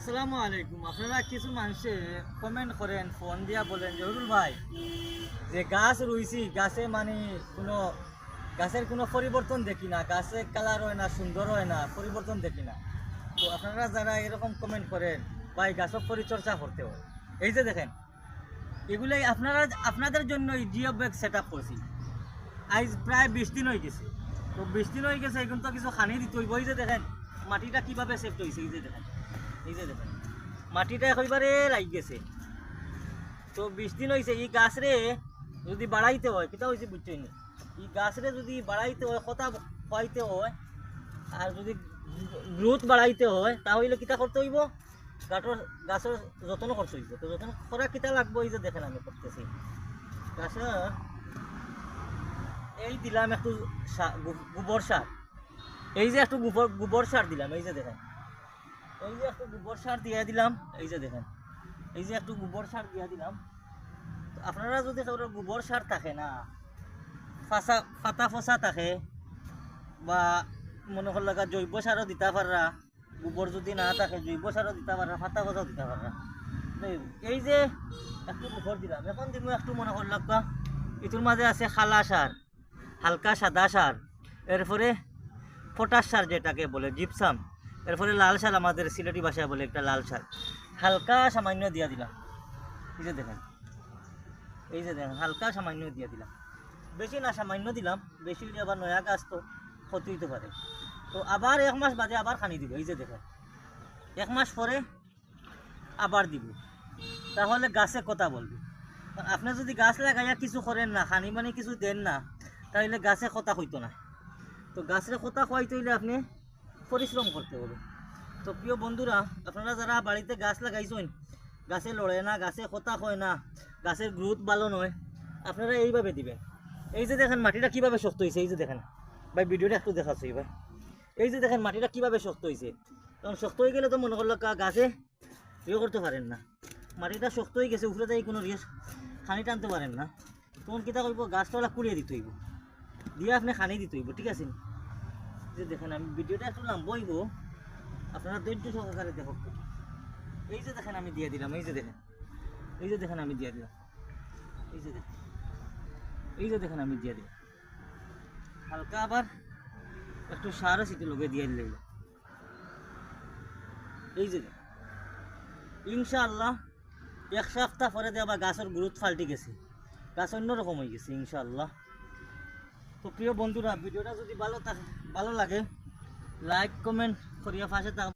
আসসালামু আলাইকুম। আপনারা কিছু মানুষে কমেন্ট করেন, ফোন দিয়া বলেন জহুরুল ভাই, যে গাছ রুইছি, গাছে মানে কোনো গাছের কোনো পরিবর্তন দেখি না, গাছে কালার হয় না, সুন্দর হয় না, পরিবর্তন দেখি না। তো আপনারা যারা এরকম কমেন্ট করেন, ভাই গাছের পরিচর্যা করতে হয়। এই যে দেখেন, এগুলাই আপনাদের জন্য জিও ব্যাগ সেট আপ করছি। আজ প্রায় 20 দিন হয়ে গেছে। তো 20 দিন হয়ে গেছে, এখন তো কিছু খানি দিতে হইব। এই যে দেখেন মাটিটা কিভাবে সেফট হয়েছে, এই যে দেখেন, এই যে দেখেন মাটিটা একেবারে লাগ গেছে। তো 20 দিন হয়েছে, এই গাছ রে যদি বাড়াইতে হয়, কিতা হয়েছে বুঝছেন, এই গাছ রে যদি বাড়াইতে হয়, কথা খোয়াইতে হয়, আর যদি গ্রোথ বাড়াইতে হয়, তাহলে কিতা করতে হইব, গাছের যত্ন করতে হইব। তো যত্ন করা কিতা লাগবো, এই যে দেখেন আমি করতেছি। গাছের এই দিলাম একটু গোবর সার, এই যে একটু গোবর সার দিলাম, এই যে দেখেন, এই যে একটু গোবর সার দিয়ে দিলাম, এই যে দেখেন, এই যে একটু গোবর সার দিয়ে দিলাম। আপনারা যদি গোবর সার থাকে না, ফাতা ফসা থাকে, বা মনে কর লাগা জৈব সারও দিতে পাররা, গোবর যদি না থাকে জৈব সারও দিতে পাররা, ফাতা ফসাও দিতে পাররা। এই যে একটু গোবর দিলাম, এখন দিব একটু মনে কর লাগা এটার মাঝে আছে খালা সার, হালকা সাদা সার, এরপরে পটাশ সার যেটাকে বলে জিপসাম, এরপরে লাল সার, আমাদের সিলেটি ভাষায় বলে একটা লাল সার, হালকা সামান্য দিয়া দিলাম। এই যে দেখেন, এই যে দেখেন হালকা সামান্য দিয়ে দিলাম, বেশি না সামান্য দিলাম, বেশি হলে আবার নয়া গাছ তো ক্ষতি হইতে পারে। তো আবার 1 মাস বাদে আবার খানি দিব, এই যে দেখেন 1 মাস পরে আবার দিব, তাহলে গাছে কথা বলবে। আপনি যদি গাছ লাগাইয়া কিছু করেন না, খানি মানে কিছু দেন না, তাহলে গাছে কথা হইতো না। তো গাছের কথা খোয়াইতে হইলে আপনি পরিশ্রম করতে হবে। তো প্রিয় বন্ধুরা, আপনারা যারা বাড়িতে গাছ লাগাইছেন, গাছে লড়ে না, গাছে কথা কয় না, গাছের গ্রোথ ভালো নয়, আপনারা এইভাবে দিবেন। এই যে দেখেন মাটিটা কিভাবে শক্ত হয়েছে, এই যে দেখেন ভাই, ভিডিওটা একটু দেখাচ্ছি ভাই, এই যে দেখেন মাটিটা কিভাবে শক্ত হয়েছে। কারণ শক্ত হয়ে গেলে তো মনে করলো গাছে ইয়ে করতে পারেন না, মাটিটা শক্ত হয়ে গেছে, উপরে তাই কোনো খানি টানতে পারেন না, তখন কিতা করব, গাছটা কুড়িয়ে দিতে হইব, দিয়ে আপনি খানি দিতে হইব, ঠিক আছে। যে দেখেন আমি ভিডিওটা একটু লম্বইব, আপনারা ধৈর্য সহকারে দেখো। এই যে দেখেন আমি দিয়ে দিলাম, এই যে দেখেন, এই যে দেখেন আমি দিয়ে দিলাম, এই যে দেখেন, এই যে দেখেন আমি দিয়ে দিলাম, হালকা আবার একটু সারও সিটি লগে দিয়ে দিলে, এই যে দেখেন ইনশাআল্লাহ 1 সপ্তাহ পরে দিয়ে আবার গাছের গ্রোথ ফাল্টি গেছে, গাছ অন্যরকম হয়ে গেছে ইনশাআল্লাহ। তো প্রিয় বন্ধুরা, ভিডিওটা যদি ভালো লাগে, লাইক কমেন্ট করিয়া পাশে থাকবেন।